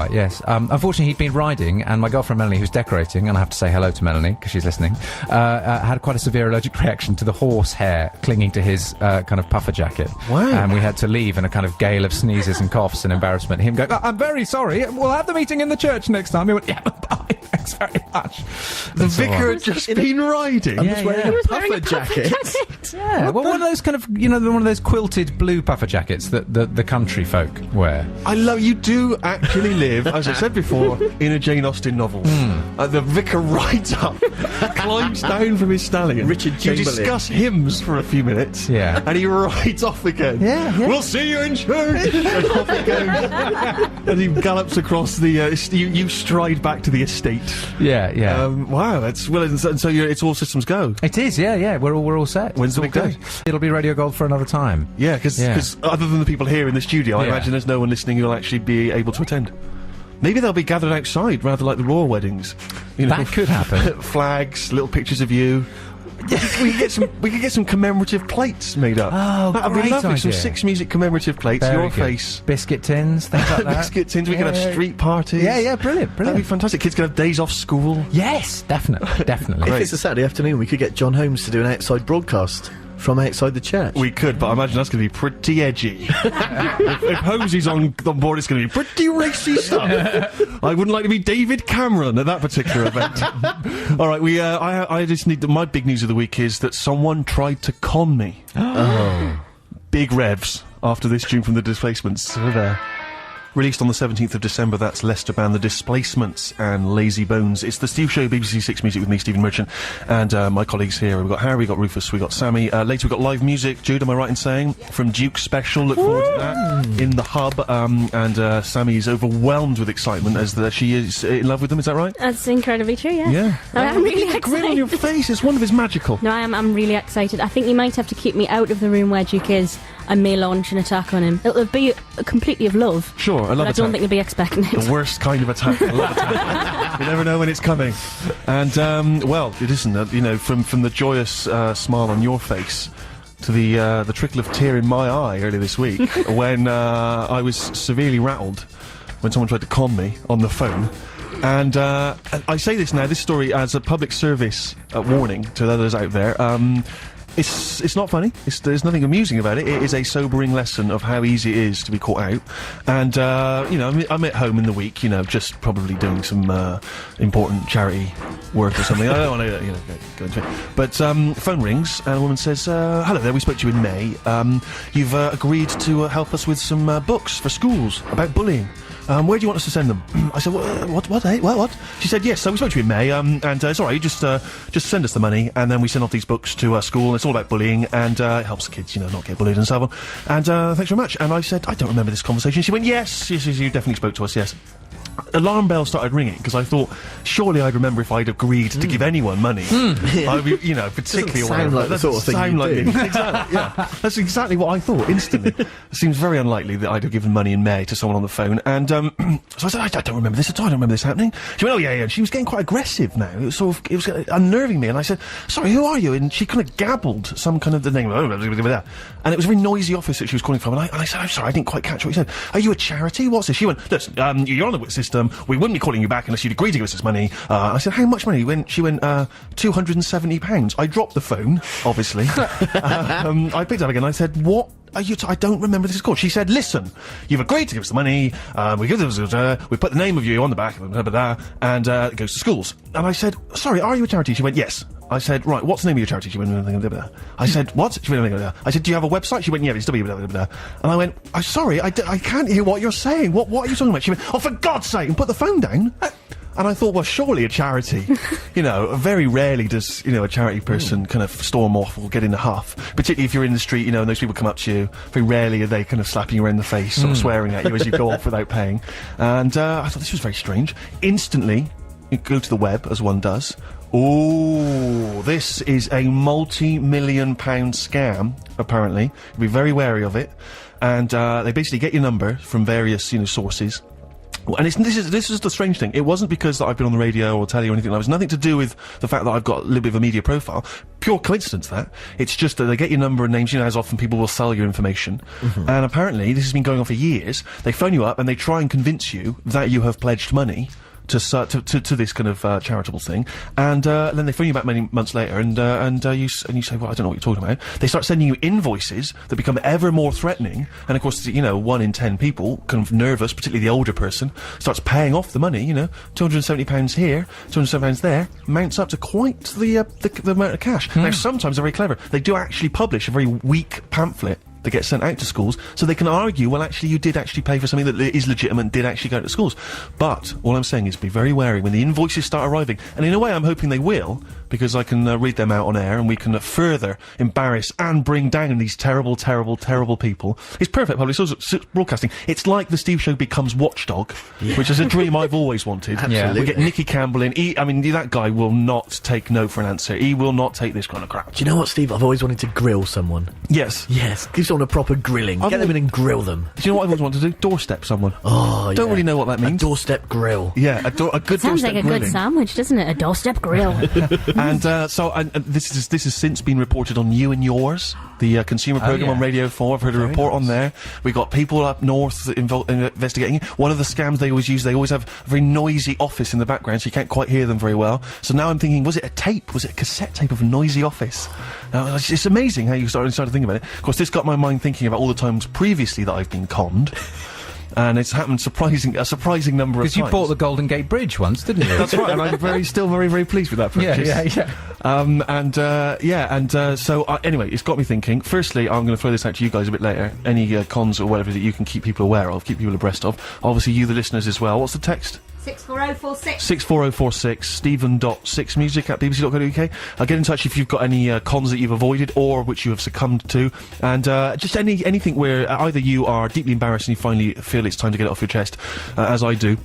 right, yes. Unfortunately, he'd been riding, and my girlfriend Melanie, who's decorating, and I have to say hello to Melanie, because she's listening, had quite a severe allergic reaction to the horse hair clinging to his kind of puffer jacket. Wow. And we had to leave in a kind of gale of sneezes and coughs and embarrassment. Him going, I'm very sorry, we'll have the meeting in the church next time. He went, yeah, bye, thanks very much. The vicar had just been riding. I'm just wearing a wearing puffer a puffer jacket. Yeah, well, one of those kind of, one of those quilted blue puffer jackets that the country folk wear. I love you do actually live, as I said before, in a Jane Austen novel. The vicar rides up, climbs down from his stallion. Richard You Chamberlain. discuss hymns for a few minutes. Yeah. And he rides off again. Yeah. We'll see you in church. And off he goes. And he gallops across the. You stride back to the estate. Yeah. Wow, that's well. And so it's all systems go. It is, yeah. We're all set. When's the It's big all day? good. It'll be Radio Gold for another time. Yeah, because other than the people here in the studio, I Yeah. imagine there's no one listening who'll actually be able to attend. Maybe they'll be gathered outside, rather like the royal weddings. That could happen. Flags, little pictures of you. we could get some commemorative plates made up. Oh, that'd be great lovely. Some idea. Six Music commemorative plates, Very your good. face. Biscuit tins, things like that. Biscuit tins. We could have Yeah. street parties. Yeah, brilliant. That'd be fantastic. Kids could have days off school. Yes, definitely. If it's a Saturday afternoon, we could get John Holmes to do an outside broadcast from outside the church. We could, but I imagine that's going to be pretty edgy. if Holmes is on board, it's going to be pretty racy stuff. I wouldn't like to be David Cameron at that particular event. All right, I just need my big news of the week is that someone tried to con me. Big revs after this tune from The Displacements. So there. Released on the 17th of December, that's Leicester band The Displacements and Lazy Bones. It's the Steve Show, BBC Six Music with me, Stephen Merchant, and my colleagues here. We've got Harry, we've got Rufus, we've got Sammy. Later we've got live music. Jude, am I right in saying? From Duke Special. Look forward to that in the hub. And Sammy is overwhelmed with excitement as she is in love with them. Is that right? That's incredibly true, yeah. Yeah. I'm really The grin on your excited. face. It's one of his magical. No, I'm really excited. I think you might have to keep me out of the room where Duke is. I may launch an attack on him. It'll be completely of love. Sure, I love But I don't attack. think you'll be expecting it. The worst kind of attack. I love attack. You never know when it's coming. And, well, it isn't, from the joyous smile on your face to the trickle of tear in my eye earlier this week when I was severely rattled when someone tried to con me on the phone. And I say this now, this story as a public service warning to others out there. It's not funny. There's nothing amusing about it. It is a sobering lesson of how easy it is to be caught out. And, I'm at home in the week, just probably doing some important charity work or something. I don't want to, go into it. But phone rings and a woman says, hello there, we spoke to you in May. You've agreed to help us with some books for schools about bullying. Where do you want us to send them? I said, what? She said, yes, so we spoke to you in May, and it's all right, just send us the money, and then we send off these books to school, and it's all about bullying, and it helps the kids, not get bullied and so on. And thanks very much. And I said, I don't remember this conversation. She went, yes, you definitely spoke to us, yes. Alarm bells started ringing, because I thought, surely I'd remember if I'd agreed to give anyone money. I'd be, particularly Doesn't sound like the sort of thing sound you like do. me. Exactly, yeah. That's exactly what I thought, instantly. It seems very unlikely that I'd have given money in May to someone on the phone, and so I said, I don't remember this at all, I don't remember this happening. She went, oh yeah, and she was getting quite aggressive now. It was unnerving me, and I said, sorry, who are you? And she kind of gabbled some kind of the name, and it was a very noisy office that she was calling from, and I said, I'm sorry, I didn't quite catch what you said. Are you a charity? What's this? She went, listen, you're on the WIT system, we wouldn't be calling you back unless you'd agree to give us this money. I said, how much money? She went, £270. I dropped the phone, obviously. I picked it up again, I said, what? I don't remember this is called. She said, listen, you've agreed to give us the money, we put the name of you on the back, and it goes to schools. And I said, sorry, are you a charity? She went, yes. I said, right, what's the name of your charity? She went, I said, what? She went, I said, do you have a website? She went, yeah, it's www. And I went, I'm sorry, I can't hear what you're saying. What are you talking about? She went, oh, for God's sake, and put the phone down. And I thought, well, surely a charity. Very rarely does, a charity person kind of storm off or get in a huff. Particularly if you're in the street, and those people come up to you. Very rarely are they kind of slapping you around the face or swearing at you as you go off without paying. And I thought this was very strange. Instantly, you go to the web, as one does. Oh, this is a multi-million-pound scam, apparently. You'll be very wary of it. And they basically get your number from various, sources. And this is the strange thing. It wasn't because that I've been on the radio or telly or anything. It was nothing to do with the fact that I've got a little bit of a media profile. Pure coincidence, that. It's just that they get your number and names. You know, as often people will sell your information. And apparently, this has been going on for years. They phone you up and they try and convince you that you have pledged money to this kind of charitable thing, and then they phone you back many months later, and you say, well, I don't know what you're talking about. They start sending you invoices that become ever more threatening, and of course, you know, 1 in 10 people, kind of nervous, particularly the older person, starts paying off the money. You know, £270 here, £270 there, mounts up to quite the amount of cash. Now, sometimes they're very clever. They do actually publish a very weak pamphlet that gets sent out to schools, so they can argue, well, actually, you did actually pay for something that is legitimate and did actually go to schools. But all I'm saying is be very wary when the invoices start arriving, and in a way I'm hoping they will, because I can read them out on air, and we can further embarrass and bring down these terrible, terrible, terrible people. It's perfect public broadcasting. It's like the Steve Show becomes Watchdog, which is a dream I've always wanted. Absolutely. We get Nicky Campbell in. I mean, that guy will not take no for an answer. He will not take this kind of crap. Do you know what, Steve? I've always wanted to grill someone. Yes. Yes, give someone a proper grilling. Get them in and grill them. Do you know what I've always wanted to do? Doorstep someone. Oh, Don't really know what that means. A doorstep grill. Yeah, a good Sounds doorstep like a grilling. good sandwich, doesn't it? A doorstep grill. And this has since been reported on You and Yours, the consumer programme on Radio 4. I've heard a report on there. We got people up north investigating it. One of the scams they always use, they always have a very noisy office in the background, so you can't quite hear them very well. So now I'm thinking, was it a tape? Was it a cassette tape of a noisy office? It's amazing how you started to think about it. Of course, this got my mind thinking about all the times previously that I've been conned. And it's happened a surprising number of times. Because you bought the Golden Gate Bridge once, didn't you? That's right, and I'm still very, very pleased with that purchase. Yeah. Anyway, it's got me thinking. Firstly, I'm going to throw this out to you guys a bit later. Any cons or whatever that you can keep people aware of, keep people abreast of. Obviously, you, the listeners, as well. What's the text? 64046. 64046, Stephen.6music at bbc.co.uk. Get in touch if you've got any cons that you've avoided or which you have succumbed to. And just anything where either you are deeply embarrassed and you finally feel it's time to get it off your chest, as I do.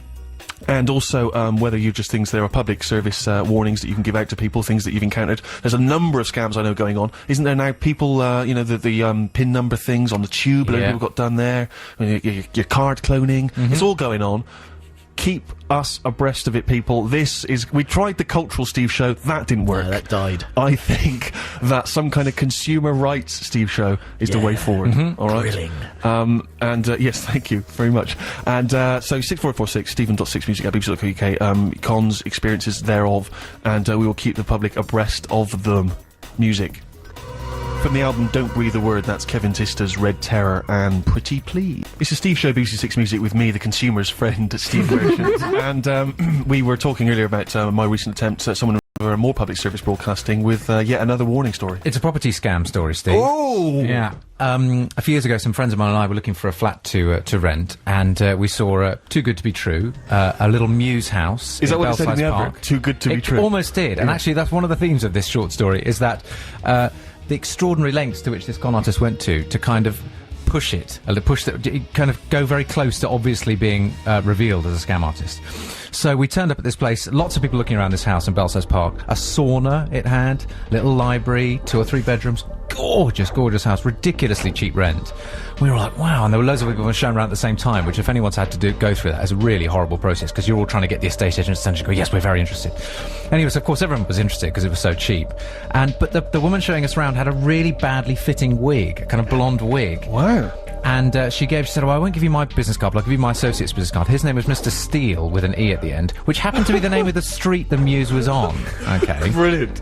And also, whether you just think there are public service warnings that you can give out to people, things that you've encountered. There's a number of scams I know going on. Isn't there now people, the PIN number things on the tube, a lot of people got done there, your card cloning, it's all going on. Keep us abreast of it, people. We tried the Cultural Steve Show, that didn't work. No, that died. I think that some kind of consumer rights Steve Show is the way forward. All right. Grilling. Yes, thank you very much. And so 6446 Stephen.6music at bbc.co.uk, cons, experiences thereof, and we will keep the public abreast of them. Music. From the album Don't Breathe a Word, that's Kevin Tista's Red Terror and Pretty Please. It's a Steve Show, BBC 6 Music, with me, the consumer's friend, Steve Merchant. And we were talking earlier about my recent attempt at someone for more public service broadcasting with yet another warning story. It's a property scam story, Steve. Oh! Yeah. A few years ago, some friends of mine and I were looking for a flat to rent, and we saw Too Good to Be True, a little Muse house. Is that what it said in the Park. advert? Too Good to Be True? It almost did, and actually that's one of the themes of this short story, is that the extraordinary lengths to which this con artist went to kind of push kind of go very close to obviously being revealed as a scam artist. So we turned up at this place, lots of people looking around this house in Belsize Park. A sauna it had, little library, 2 or 3 bedrooms, gorgeous house, ridiculously cheap rent. We were like, wow, and there were loads of people showing around at the same time, which if anyone's had to go through that, is a really horrible process, because you're all trying to get the estate agents to go, yes, we're very interested. Anyways, of course, everyone was interested because it was so cheap. But the woman showing us around had a really badly fitting wig, a kind of blonde wig. Wow. And she said, well, I won't give you my business card, but I'll give you my associate's business card. His name was Mr. Steele, with an E at the end, which happened to be the name of the street the Muse was on. Okay. Brilliant.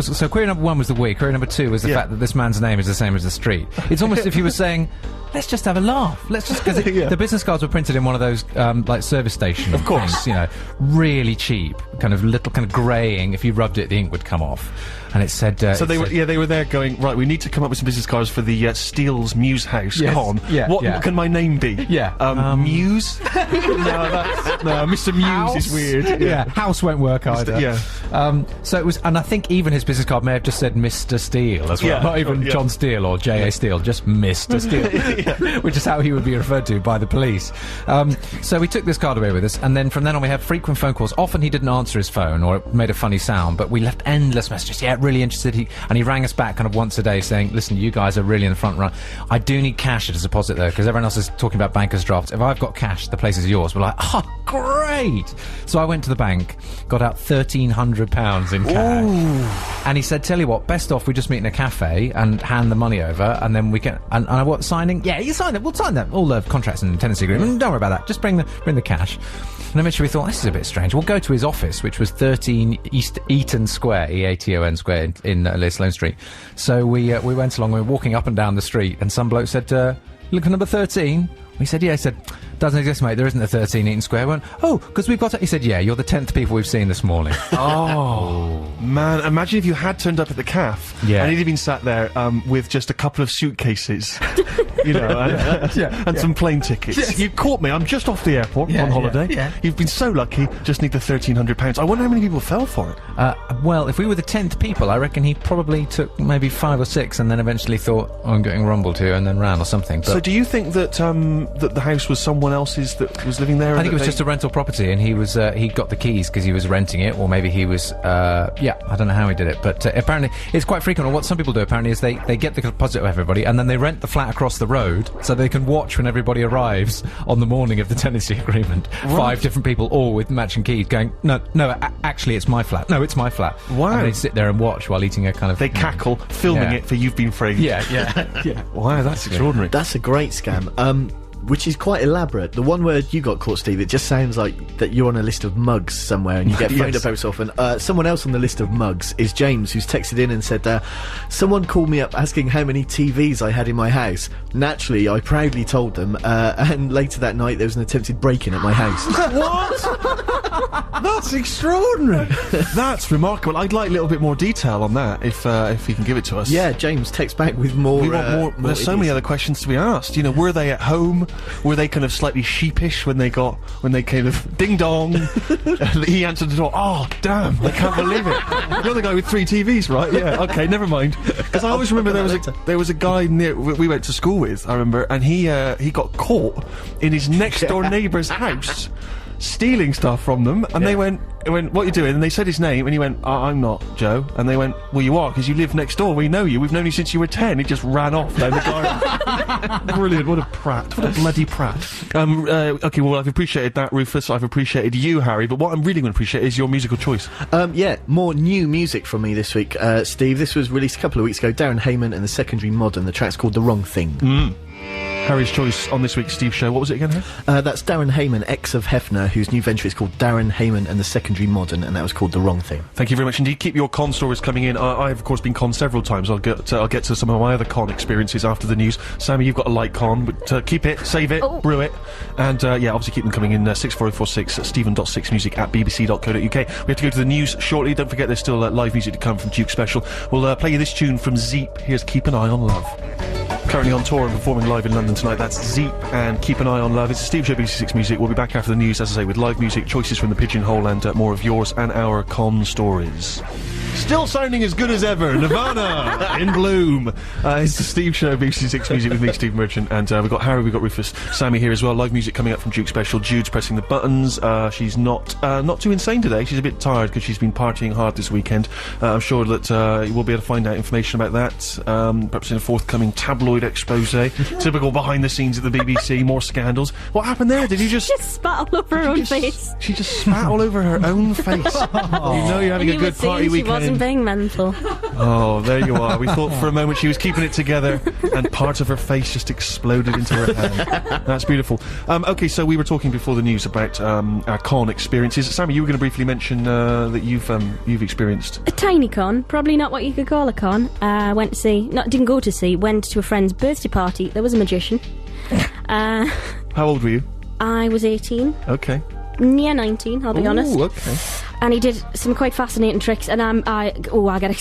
So query number 1 was the wig. Query number 2 was the fact that this man's name is the same as the street. It's almost if he was saying, let's just have a laugh. Let's just, because the business cards were printed in one of those, like, service station of course things, really cheap, kind of greying. If you rubbed it, the ink would come off. And it said... so they were there going, right, we need to come up with some business cards for the Steele's Muse house. Yes. Come on. What can my name be? Yeah. Muse? No, Mr. Muse is weird. Yeah. House won't work either. Yeah. So it was, and I think even his business card may have just said Mr. Steele as well. Yeah. Not even John Steele or J.A. Steele, just Mr. Steele. Which is how he would be referred to by the police. So we took this card away with us, and then from then on we had frequent phone calls. Often he didn't answer his phone, or it made a funny sound, but we left endless messages. Yeah, really interested. He rang us back kind of once a day saying, listen, you guys are really in the front run. I do need cash as a deposit though, because everyone else is talking about banker's drafts. If I've got cash, the place is yours. We're like, oh, great. So I went to the bank, got out £1,300 in cash. Ooh. And he said, tell you what, best off we just meet in a cafe and hand the money over, and then we can, and I what, signing? Yeah, you sign it, we'll sign that, all the contracts and tenancy agreement, don't worry about that, just bring the cash. And eventually we thought, this is a bit strange, we'll go to his office, which was 13 East Eaton Square, E-A-T-O-N Square, in Sloane Street. So we went along, we were walking up and down the street, and some bloke said, look at number 13. We said, yeah. He said, doesn't exist, mate. There isn't a 13 Eaton Square. We went, oh, because we've got it. He said, yeah, you're the 10th people we've seen this morning. Oh, man. Imagine if you had turned up at the calf and he'd been sat there with just a couple of suitcases, you know, and some plane tickets. Yes. You caught me. I'm just off the airport on holiday. Yeah. You've been so lucky. Just need the £1,300. I wonder how many people fell for it. Well, if we were the 10th people, I reckon he probably took maybe 5 or 6 and then eventually thought, oh, I'm getting rumbled here, and then ran or something. But so do you think that that the house was someone else's that was living there? I think it was just a rental property, and he was he got the keys because he was renting it, or maybe he was I don't know how he did it, but apparently it's quite frequent. Or what some people do apparently is they get the deposit of everybody, and then they rent the flat across the road so they can watch when everybody arrives on the morning of the tenancy agreement. Right. 5 different people, all with matching keys, going, no, actually it's my flat. No, it's my flat. Wow. And they sit there and watch while eating a kind of... They cackle, filming it for You've Been Framed. Yeah. Wow, that's extraordinary. That's a great scam. Which is quite elaborate. The one where you got caught, Steve, it just sounds like that you're on a list of mugs somewhere and you get phoned up every so often. Someone else on the list of mugs is James, who's texted in and said, someone called me up asking how many TVs I had in my house. Naturally, I proudly told them, and later that night there was an attempted break-in at my house. What? That's extraordinary. That's remarkable. I'd like a little bit more detail on that, if you can give it to us. Yeah, James, text back with more. We want more. There's so many other questions to be asked. You know, were they at home? Were they kind of slightly sheepish when they kind of ding dong? He answered the door. Oh, damn! I can't believe it. You're the guy with 3 TVs, right? Yeah. Okay, never mind. Because I always remember there was a guy we went to school with. I remember, and he got caught in his next door neighbour's house, stealing stuff from them, and they went, what are you doing? And they said his name, and he went, I'm not Joe. And they went, well, you are, because you live next door. We know you. We've known you since you were 10. He just ran off down the garden. Brilliant. What a prat. What a bloody prat. Okay, well, I've appreciated that, Rufus. I've appreciated you, Harry. But what I'm really going to appreciate is your musical choice. More new music from me this week, Steve. This was released a couple of weeks ago. Darren Hayman and the Secondary Modern. The track's called The Wrong Thing. Harry's choice on this week's Steve Show. What was it again, Harry? That's Darren Hayman, ex of Hefner, whose new venture is called Darren Hayman and the Secondary Modern, and that was called The Wrong Thing. Thank you very much indeed. Keep your con stories coming in. I've of course been con several times. I'll get to some of my other con experiences after the news. Sammy, you've got a light con, but keep it, save it, brew it, and obviously keep them coming in. 64046 Stephen.6music at bbc.co.uk. We have to go to the news shortly. Don't forget there's still live music to come from Duke Special. We'll play you this tune from Zeep. Here's Keep an Eye on Love. Currently on tour and performing live in London tonight. That's Zeep and Keep an Eye on Love. It's a Steve Show, BBC6 Music. We'll be back after the news, as I say, with live music, choices from the Pigeonhole, and more of yours and our con stories. Still sounding as good as ever, Nirvana in Bloom. It's the Steve Show, BBC6 Music with me, Steve Merchant, and we've got Harry, we've got Rufus, Sammy here as well. Live music coming up from Duke Special. Jude's pressing the buttons. She's not too insane today. She's a bit tired because she's been partying hard this weekend. I'm sure that we'll be able to find out information about that, perhaps in a forthcoming tabloid expose. Typical behind the scenes at the BBC. More scandals. What happened there? Did you just spat all over her own face? She just spat all over her own face. You know you're having a good party weekend. She wasn't being mental. Oh, there you are. We thought for a moment she was keeping it together, and part of her face just exploded into her hand. That's beautiful. Okay, so we were talking before the news about our con experiences. Sammy, you were going to briefly mention that you've experienced a tiny con, probably not what you could call a con. Didn't go to see, went to a friend's birthday party. There was a magician. How old were you? I was 18. Okay. Near 19, I'll be honest. Okay. And he did some quite fascinating tricks, and I get